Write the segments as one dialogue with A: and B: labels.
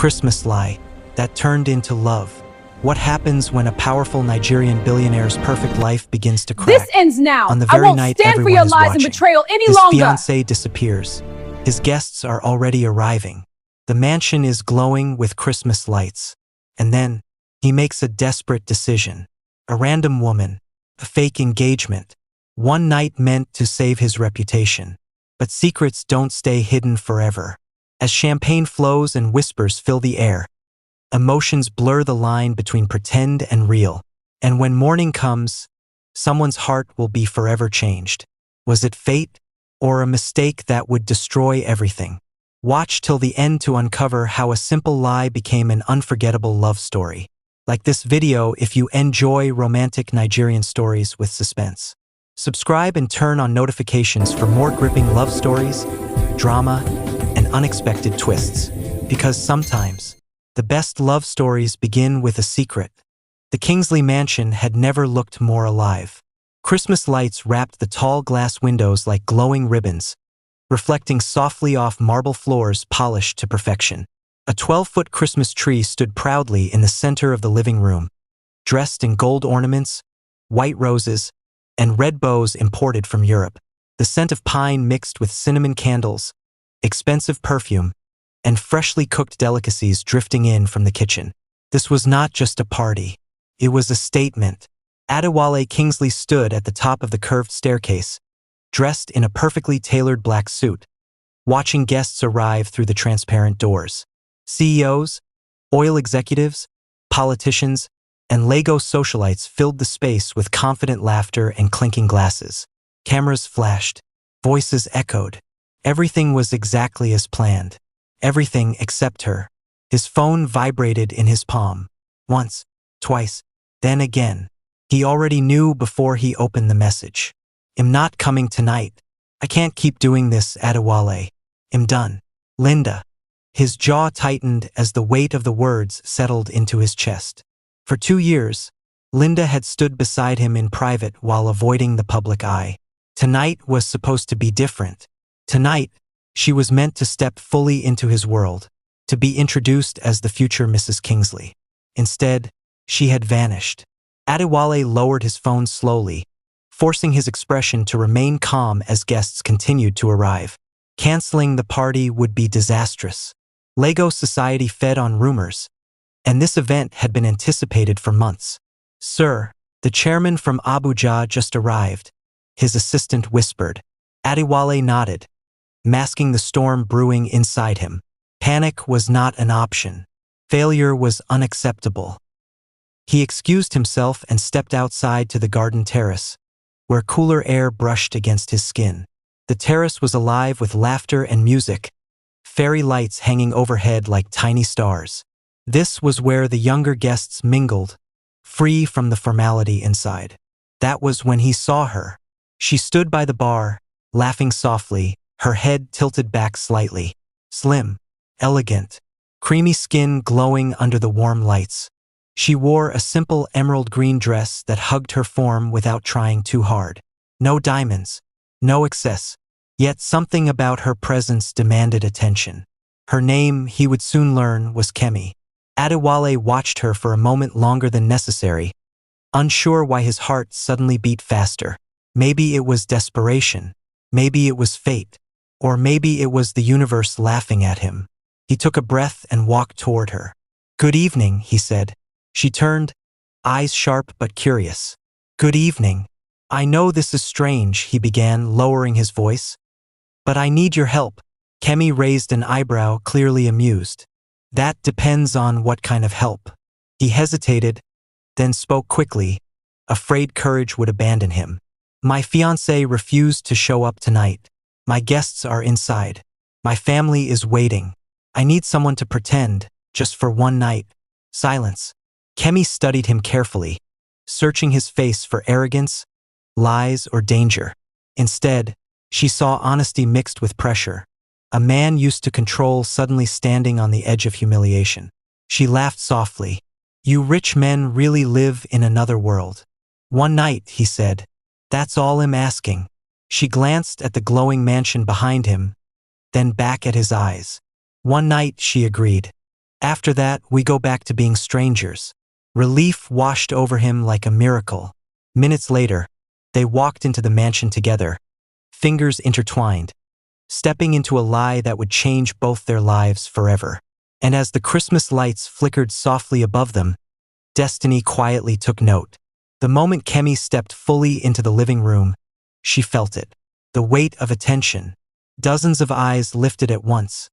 A: Christmas lie that turned into love. What happens when a powerful Nigerian billionaire's perfect life begins to crack?
B: This ends now.
A: On the
B: I
A: very
B: won't
A: night
B: stand for
A: everyone
B: your
A: is
B: lies and
A: watching,
B: betrayal any
A: his
B: longer.
A: fiancée disappears. His guests are already arriving. The mansion is glowing with Christmas lights. And then, he makes a desperate decision. A random woman, a fake engagement. One night meant to save his reputation. But secrets don't stay hidden forever. As champagne flows and whispers fill the air, emotions blur the line between pretend and real. And when morning comes, someone's heart will be forever changed. Was it fate or a mistake that would destroy everything? Watch till the end to uncover how a simple lie became an unforgettable love story. Like this video if you enjoy romantic Nigerian stories with suspense. Subscribe and turn on notifications for more gripping love stories, drama, and unexpected twists. Because sometimes, the best love stories begin with a secret. The Kingsley Mansion had never looked more alive. Christmas lights wrapped the tall glass windows like glowing ribbons, reflecting softly off marble floors polished to perfection. A 12-foot Christmas tree stood proudly in the center of the living room, dressed in gold ornaments, white roses, and red bows imported from Europe. The scent of pine mixed with cinnamon candles, expensive perfume, and freshly cooked delicacies drifting in from the kitchen. This was not just a party. It was a statement. Adewale Kingsley stood at the top of the curved staircase, dressed in a perfectly tailored black suit, watching guests arrive through the transparent doors. CEOs, oil executives, politicians, and Lego socialites filled the space with confident laughter and clinking glasses. Cameras flashed, voices echoed. Everything was exactly as planned. Everything except her. His phone vibrated in his palm. Once, twice, then again. He already knew before he opened the message. I'm not coming tonight. I can't keep doing this, Adewale. I'm done. Linda. His jaw tightened as the weight of the words settled into his chest. For 2 years, Linda had stood beside him in private while avoiding the public eye. Tonight was supposed to be different. Tonight, she was meant to step fully into his world, to be introduced as the future Mrs. Kingsley. Instead, she had vanished. Adewale lowered his phone slowly, forcing his expression to remain calm as guests continued to arrive. Canceling the party would be disastrous. Lego Society fed on rumors, and this event had been anticipated for months. Sir, the chairman from Abuja just arrived, his assistant whispered. Adewale nodded, masking the storm brewing inside him. Panic was not an option. Failure was unacceptable. He excused himself and stepped outside to the garden terrace, where cooler air brushed against his skin. The terrace was alive with laughter and music, fairy lights hanging overhead like tiny stars. This was where the younger guests mingled, free from the formality inside. That was when he saw her. She stood by the bar, laughing softly, her head tilted back slightly. Slim, elegant, creamy skin glowing under the warm lights. She wore a simple emerald green dress that hugged her form without trying too hard. No diamonds, no excess, yet something about her presence demanded attention. Her name, he would soon learn, was Kemi. Adewale watched her for a moment longer than necessary, unsure why his heart suddenly beat faster. Maybe it was desperation, maybe it was fate, or maybe it was the universe laughing at him. He took a breath and walked toward her. "Good evening," he said. She turned, eyes sharp but curious. "Good evening. I know this is strange," he began, lowering his voice. "But I need your help." Kemi raised an eyebrow, clearly amused. "That depends on what kind of help." He hesitated, then spoke quickly, afraid courage would abandon him. "My fiancé refused to show up tonight. My guests are inside. My family is waiting. I need someone to pretend, just for one night." Silence. Kemi studied him carefully, searching his face for arrogance, lies, or danger. Instead, she saw honesty mixed with pressure. A man used to control suddenly standing on the edge of humiliation. She laughed softly. "You rich men really live in another world." "One night," he said. "That's all I'm asking." She glanced at the glowing mansion behind him, then back at his eyes. "One night," she agreed. After that, we go back to being strangers." Relief washed over him like a miracle. Minutes later, they walked into the mansion together, fingers intertwined, stepping into a lie that would change both their lives forever. And as the Christmas lights flickered softly above them, destiny quietly took note. The moment Kemi stepped fully into the living room, she felt it. The weight of attention. Dozens of eyes lifted at once,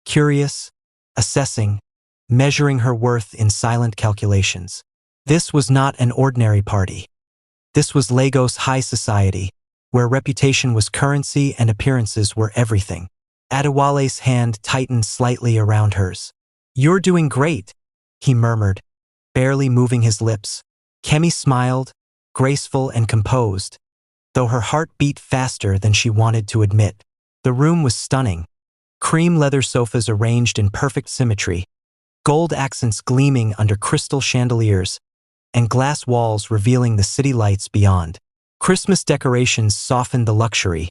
A: curious, assessing, measuring her worth in silent calculations. This was not an ordinary party. This was Lagos high society, where reputation was currency and appearances were everything. Adewale's hand tightened slightly around hers. "You're doing great," he murmured, barely moving his lips. Kemi smiled, graceful and composed, though her heart beat faster than she wanted to admit. The room was stunning. Cream leather sofas arranged in perfect symmetry, gold accents gleaming under crystal chandeliers, and glass walls revealing the city lights beyond. Christmas decorations softened the luxury,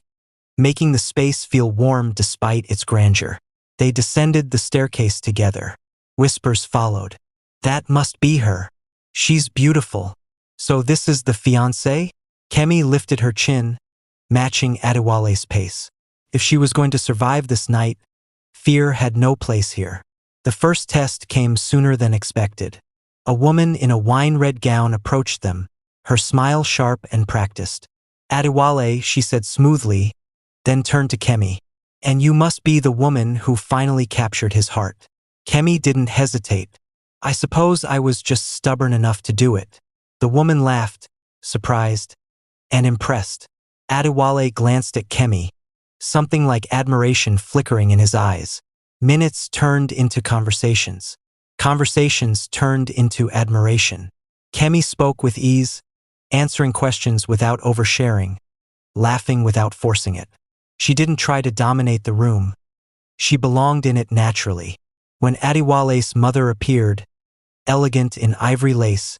A: making the space feel warm despite its grandeur. They descended the staircase together. Whispers followed. "That must be her. She's beautiful. So this is the fiancé?" Kemi lifted her chin, matching Adewale's pace. If she was going to survive this night, fear had no place here. The first test came sooner than expected. A woman in a wine-red gown approached them, her smile sharp and practiced. "Adewale," she said smoothly, then turned to Kemi. "And you must be the woman who finally captured his heart." Kemi didn't hesitate. "I suppose I was just stubborn enough to do it." The woman laughed, surprised and impressed. Adewale glanced at Kemi, something like admiration flickering in his eyes. Minutes turned into conversations. Conversations turned into admiration. Kemi spoke with ease, answering questions without oversharing, laughing without forcing it. She didn't try to dominate the room. She belonged in it naturally. When Adewale's mother appeared, elegant in ivory lace,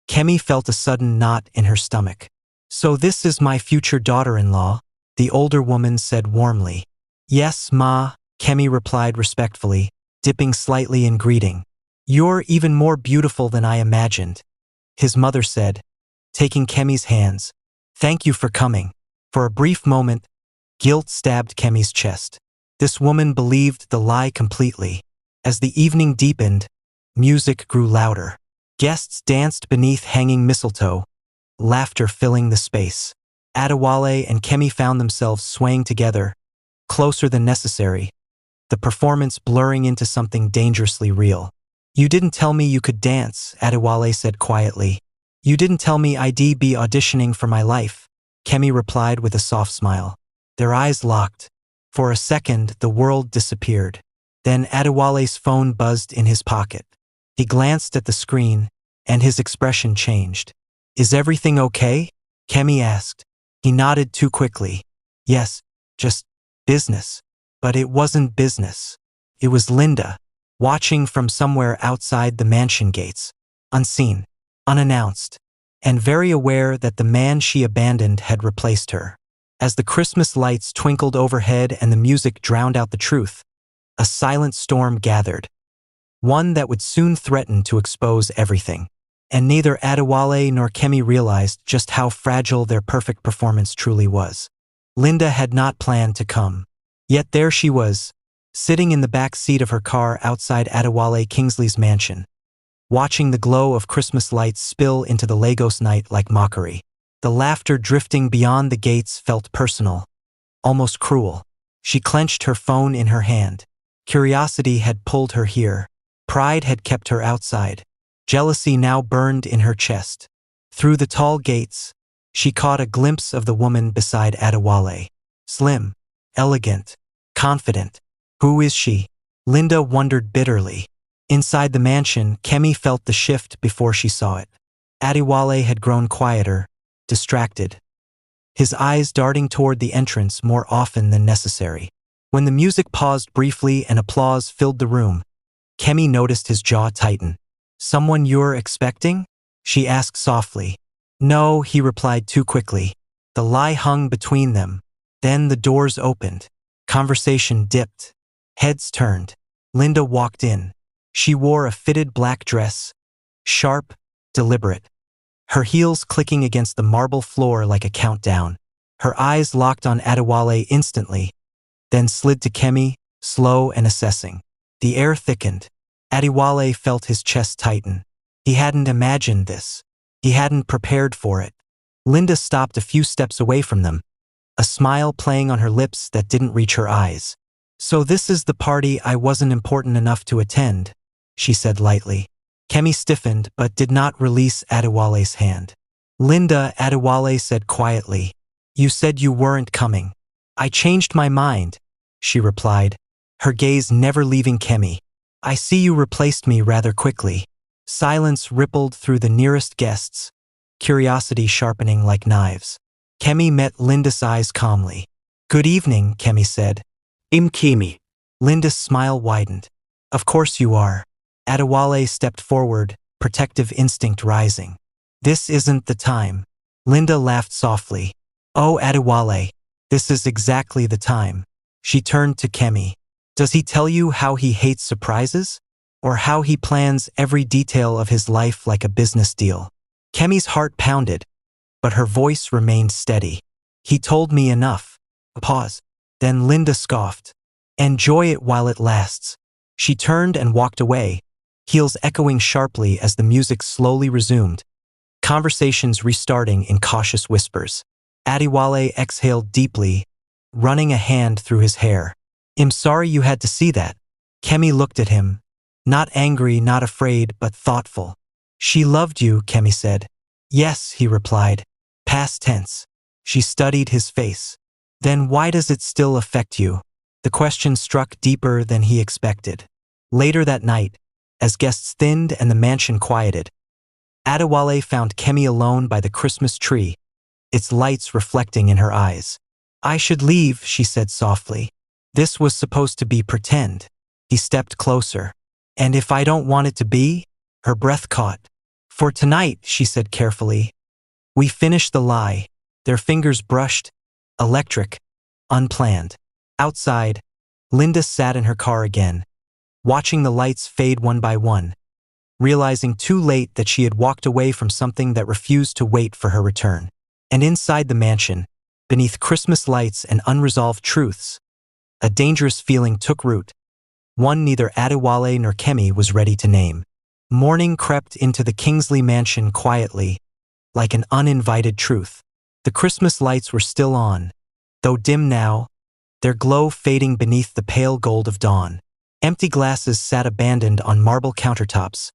A: Kemi felt a sudden knot in her stomach. "So this is my future daughter-in-law," the older woman said warmly. "Yes, Ma," Kemi replied respectfully, dipping slightly in greeting. "You're even more beautiful than I imagined," his mother said, taking Kemi's hands. "Thank you for coming." For a brief moment, guilt stabbed Kemi's chest. This woman believed the lie completely. As the evening deepened, music grew louder. Guests danced beneath hanging mistletoe, laughter filling the space. Adewale and Kemi found themselves swaying together, closer than necessary, the performance blurring into something dangerously real. "You didn't tell me you could dance," Adewale said quietly. "You didn't tell me I'd be auditioning for my life," Kemi replied with a soft smile. Their eyes locked. For a second, the world disappeared. Then Adewale's phone buzzed in his pocket. He glanced at the screen, and his expression changed. "Is everything okay?" Kemi asked. He nodded too quickly. "Yes, just business." But it wasn't business. It was Linda, watching from somewhere outside the mansion gates, unseen, unannounced, and very aware that the man she abandoned had replaced her. As the Christmas lights twinkled overhead and the music drowned out the truth, a silent storm gathered, one that would soon threaten to expose everything. And neither Adewale nor Kemi realized just how fragile their perfect performance truly was. Linda had not planned to come. Yet there she was, sitting in the back seat of her car outside Adewale Kingsley's mansion, watching the glow of Christmas lights spill into the Lagos night like mockery. The laughter drifting beyond the gates felt personal, almost cruel. She clenched her phone in her hand. Curiosity had pulled her here. Pride had kept her outside. Jealousy now burned in her chest. Through the tall gates, she caught a glimpse of the woman beside Adewale. Slim, elegant, confident. Who is she? Linda wondered bitterly. Inside the mansion, Kemi felt the shift before she saw it. Adewale had grown quieter, distracted, his eyes darting toward the entrance more often than necessary. When the music paused briefly and applause filled the room, Kemi noticed his jaw tighten. "Someone you're expecting?" she asked softly. "No," he replied too quickly. The lie hung between them. Then the doors opened. Conversation dipped. Heads turned. Linda walked in, She wore a fitted black dress, sharp, deliberate, her heels clicking against the marble floor like a countdown. Her eyes locked on Adewale instantly, then slid to Kemi, slow and assessing. The air thickened. Adewale felt his chest tighten. He hadn't imagined this. He hadn't prepared for it. Linda stopped a few steps away from them, a smile playing on her lips that didn't reach her eyes. "So this is the party I wasn't important enough to attend," she said lightly. Kemi stiffened but did not release Adewale's hand. "Linda," Adewale said quietly, "you said you weren't coming." "I changed my mind," she replied, her gaze never leaving Kemi. "I see you replaced me rather quickly." Silence rippled through the nearest guests, curiosity sharpening like knives. Kemi met Linda's eyes calmly. "Good evening," Kemi said.
B: Kemi."
A: Linda's smile widened. "Of course you are." Adewale stepped forward, protective instinct rising. "This isn't the time." Linda laughed softly. "Oh, Adewale, this is exactly the time." She turned to Kemi. "Does he tell you how he hates surprises? Or how he plans every detail of his life like a business deal?" Kemi's heart pounded, but her voice remained steady. "He told me enough." A pause. Then Linda scoffed. "Enjoy it while it lasts." She turned and walked away, heels echoing sharply as the music slowly resumed, conversations restarting in cautious whispers. Adewale exhaled deeply, running a hand through his hair. "I'm sorry you had to see that." Kemi looked at him, not angry, not afraid, but thoughtful. "She loved you," Kemi said. "Yes," he replied, past tense. She studied his face. "Then why does it still affect you?" The question struck deeper than he expected. Later that night, as guests thinned and the mansion quieted, Adewale found Kemi alone by the Christmas tree, its lights reflecting in her eyes. "I should leave," she said softly. "This was supposed to be pretend." He stepped closer. "And if I don't want it to be?" Her breath caught. "For tonight," she said carefully. "We finished the lie." Their fingers brushed, electric, unplanned. Outside, Linda sat in her car again, watching the lights fade one by one, realizing too late that she had walked away from something that refused to wait for her return. And inside the mansion, beneath Christmas lights and unresolved truths, a dangerous feeling took root, one neither Adewale nor Kemi was ready to name. Morning crept into the Kingsley mansion quietly, like an uninvited truth. The Christmas lights were still on, though dim now, their glow fading beneath the pale gold of dawn. Empty glasses sat abandoned on marble countertops,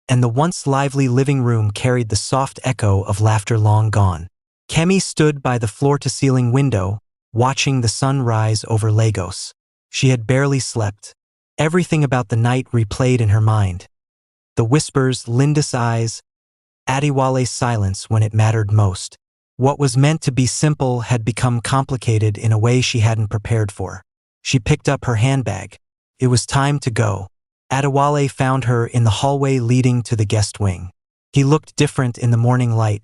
A: and the once lively living room carried the soft echo of laughter long gone. Kemi stood by the floor-to-ceiling window, watching the sun rise over Lagos. She had barely slept. Everything about the night replayed in her mind. The whispers, Linda's eyes, Adewale's silence when it mattered most. What was meant to be simple had become complicated in a way she hadn't prepared for. She picked up her handbag. It was time to go. Adewale found her in the hallway leading to the guest wing. He looked different in the morning light.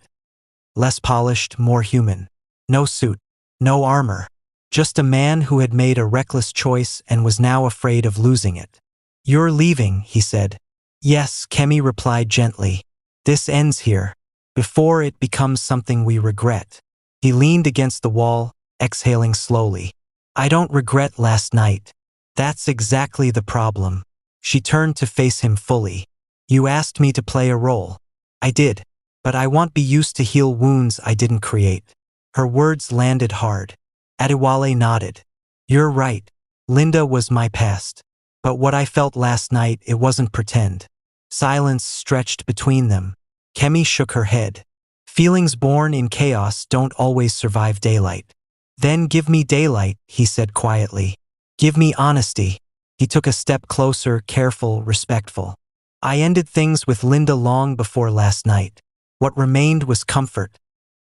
A: Less polished, more human. No suit, no armor. Just a man who had made a reckless choice and was now afraid of losing it. "You're leaving," he said. "Yes," Kemi replied gently. "This ends here, before it becomes something we regret." He leaned against the wall, exhaling slowly. "I don't regret last night. That's exactly the problem." She turned to face him fully. "You asked me to play a role. I did, but I won't be used to heal wounds I didn't create." Her words landed hard. Adewale nodded. "You're right. Linda was my past. But what I felt last night, it wasn't pretend." Silence stretched between them. Kemi shook her head. "Feelings born in chaos don't always survive daylight." "Then give me daylight," he said quietly. "Give me honesty." He took a step closer, careful, respectful. "I ended things with Linda long before last night. What remained was comfort,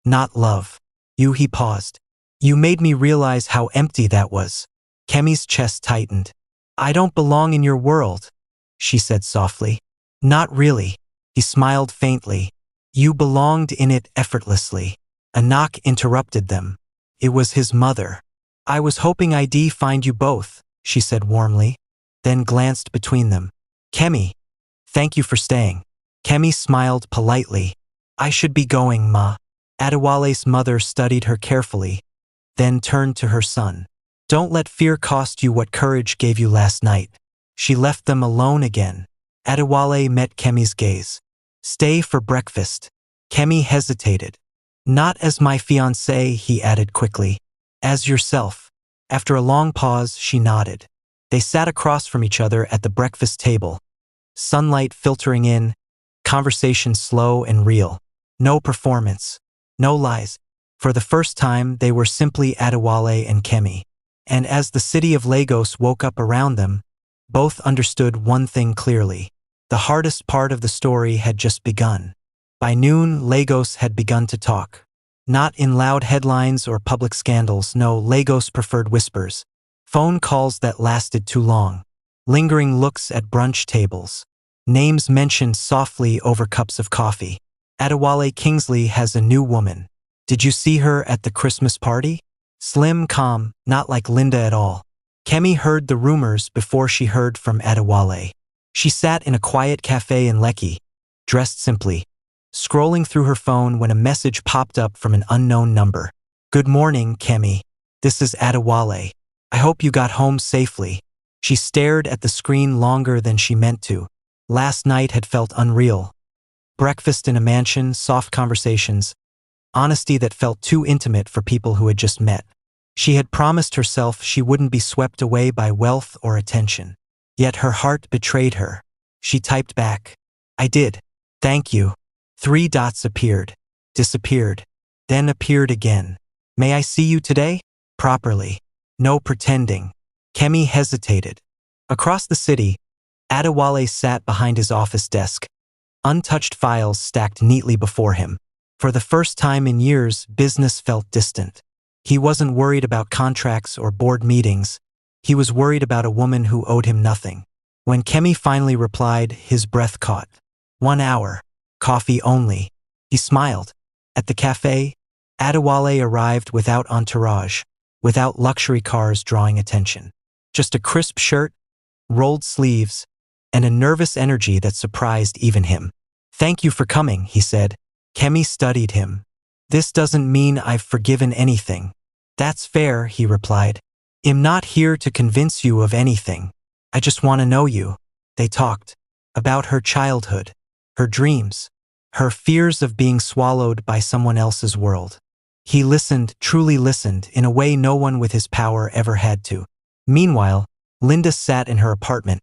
A: not love. He paused. You made me realize how empty that was." Kemi's chest tightened. "I don't belong in your world," she said softly. "Not really." He smiled faintly. "You belonged in it effortlessly." A knock interrupted them. It was his mother. "I was hoping I'd find you both," she said warmly, then glanced between them. "Kemi, Thank you for staying. Kemi smiled politely. I should be going, Ma. Adewale's mother studied her carefully, then turned to her son. Don't let fear cost you what courage gave you last night. She left them alone again. Adewale met Kemi's gaze. Stay for breakfast. Kemi hesitated. Not as my fiancé, he added quickly. As yourself. After a long pause, she nodded. They sat across from each other at the breakfast table. Sunlight filtering in, conversation slow and real. No performance. No lies. For the first time, they were simply Adewale and Kemi. And as the city of Lagos woke up around them, both understood one thing clearly. The hardest part of the story had just begun. By noon, Lagos had begun to talk. Not in loud headlines or public scandals, no, Lagos preferred whispers. Phone calls that lasted too long. Lingering looks at brunch tables. Names mentioned softly over cups of coffee. Adewale Kingsley has a new woman. Did you see her at the Christmas party? Slim, calm, not like Linda at all. Kemi heard the rumors before she heard from Adewale. She sat in a quiet cafe in Lekki, dressed simply, scrolling through her phone when a message popped up from an unknown number. Good morning, Kemi. This is Adewale. I hope you got home safely. She stared at the screen longer than she meant to. Last night had felt unreal. Breakfast in a mansion, soft conversations, honesty that felt too intimate for people who had just met. She had promised herself she wouldn't be swept away by wealth or attention. Yet her heart betrayed her. She typed back, I did. Thank you. 3 dots appeared, disappeared, then appeared again. May I see you today? Properly. No pretending. Kemi hesitated. Across the city, Adewale sat behind his office desk. Untouched files stacked neatly before him. For the first time in years, business felt distant. He wasn't worried about contracts or board meetings. He was worried about a woman who owed him nothing. When Kemi finally replied, his breath caught. 1 hour. Coffee only. He smiled. At the cafe, Adewale arrived without entourage, without luxury cars drawing attention. Just a crisp shirt, rolled sleeves, and a nervous energy that surprised even him. Thank you for coming, he said. Kemi studied him. This doesn't mean I've forgiven anything. That's fair, he replied. I'm not here to convince you of anything. I just want to know you. They talked. About her childhood. Her dreams. Her fears of being swallowed by someone else's world. He listened, truly listened, in a way no one with his power ever had to. Meanwhile, Linda sat in her apartment,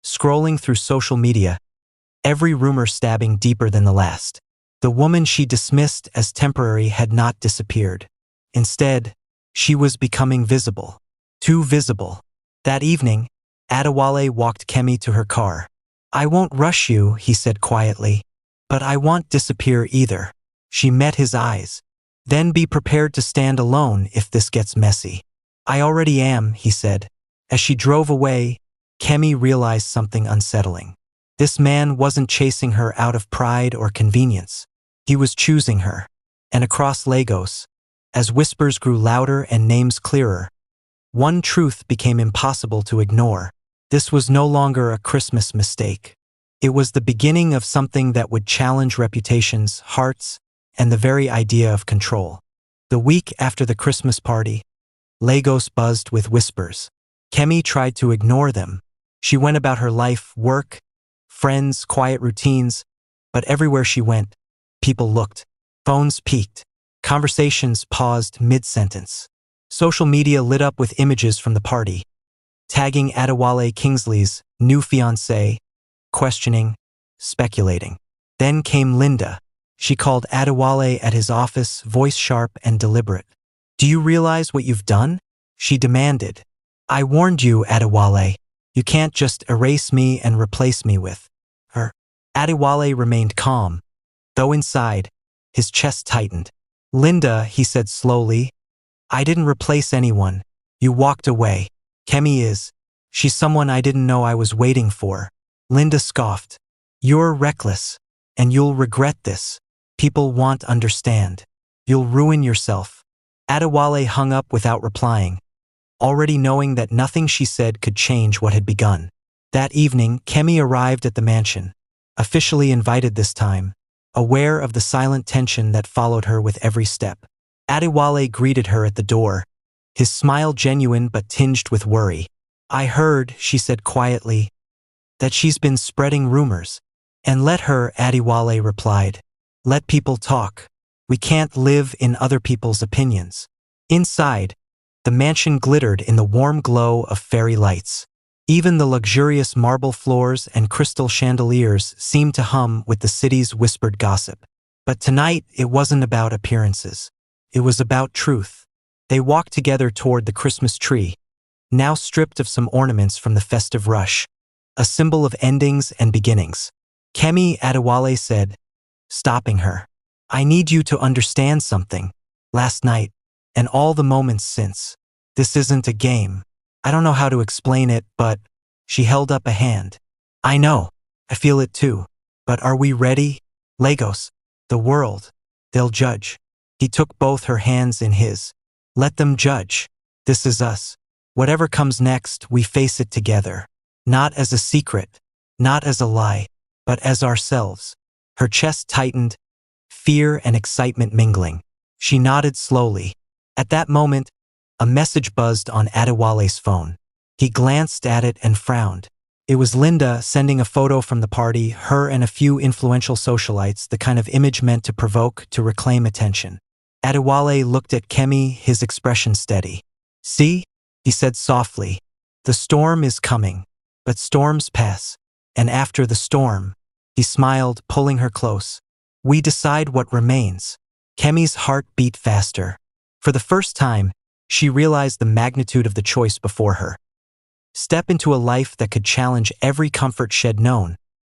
A: scrolling through social media, every rumor stabbing deeper than the last. The woman she dismissed as temporary had not disappeared. Instead, she was becoming visible. Too visible. That evening, Adewale walked Kemi to her car. I won't rush you, he said quietly. But I won't disappear either. She met his eyes. Then be prepared to stand alone if this gets messy. I already am, he said. As she drove away, Kemi realized something unsettling. This man wasn't chasing her out of pride or convenience. He was choosing her. And across Lagos, as whispers grew louder and names clearer, one truth became impossible to ignore. This was no longer a Christmas mistake. It was the beginning of something that would challenge reputations, hearts, and the very idea of control. The week after the Christmas party, Lagos buzzed with whispers. Kemi tried to ignore them. She went about her life, work, friends, quiet routines, but everywhere she went, people looked. Phones peaked. Conversations paused mid-sentence. Social media lit up with images from the party, tagging Adewale Kingsley's new fiancé, questioning, speculating. Then came Linda. She called Adewale at his office, voice sharp and deliberate. Do you realize what you've done? She demanded. I warned you, Adewale. You can't just erase me and replace me with her. Adewale remained calm, though inside, his chest tightened. Linda, he said slowly, I didn't replace anyone. You walked away. Kemi is. She's someone I didn't know I was waiting for. Linda scoffed. You're reckless, and you'll regret this. People won't understand. You'll ruin yourself. Adewale hung up without replying, already knowing that nothing she said could change what had begun. That evening, Kemi arrived at the mansion. officially invited this time, aware of the silent tension that followed her with every step. Adewale greeted her at the door, his smile genuine but tinged with worry. "I heard," she said quietly, "that she's been spreading rumors." "And let her," Adewale replied. "Let people talk. We can't live in other people's opinions." Inside, the mansion glittered in the warm glow of fairy lights. Even the luxurious marble floors and crystal chandeliers seemed to hum with the city's whispered gossip. But tonight, it wasn't about appearances. It was about truth. They walked together toward the Christmas tree, now stripped of some ornaments from the festive rush, a symbol of endings and beginnings. "Kemi," Adewale said, stopping her. "I need you to understand something. Last night, and all the moments since. This isn't a game. I don't know how to explain it, but..." She held up a hand. "I know. I feel it too. But are we ready? Lagos, the world, they'll judge." He took both her hands in his. "Let them judge. This is us. Whatever comes next, we face it together. Not as a secret, not as a lie, but as ourselves." Her chest tightened, fear and excitement mingling. She nodded slowly. At that moment, a message buzzed on Adewale's phone. He glanced at it and frowned. It was Linda sending a photo from the party, her and a few influential socialites, the kind of image meant to provoke, to reclaim attention. Adewale looked at Kemi, his expression steady. "See?" he said softly. "The storm is coming, but storms pass. And after the storm," he smiled, pulling her close, "we decide what remains." Kemi's heart beat faster. For the first time, she realized the magnitude of the choice before her. Step into a life that could challenge every comfort she'd known,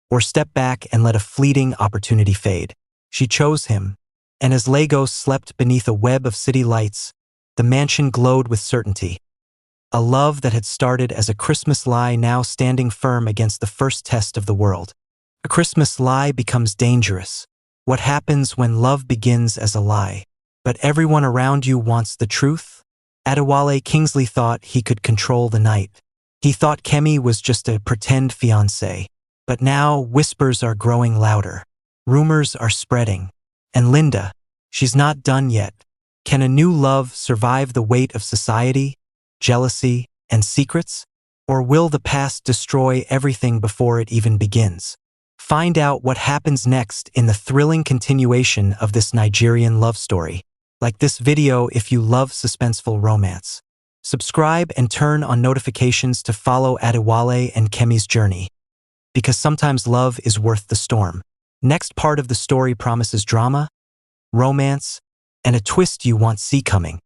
A: or step back and let a fleeting opportunity fade. She chose him, and as Lagos slept beneath a web of city lights, the mansion glowed with certainty. A love that had started as a Christmas lie now standing firm against the first test of the world. A Christmas lie becomes dangerous. What happens when love begins as a lie? But everyone around you wants the truth? Adewale Kingsley thought he could control the night. He thought Kemi was just a pretend fiancé. But now whispers are growing louder. Rumors are spreading. And Linda, she's not done yet. Can a new love survive the weight of society, jealousy, and secrets? Or will the past destroy everything before it even begins? Find out what happens next in the thrilling continuation of this Nigerian love story. Like this video if you love suspenseful romance. Subscribe and turn on notifications to follow Adewale and Kemi's journey. Because sometimes love is worth the storm. Next part of the story promises drama, romance, and a twist you won't see coming.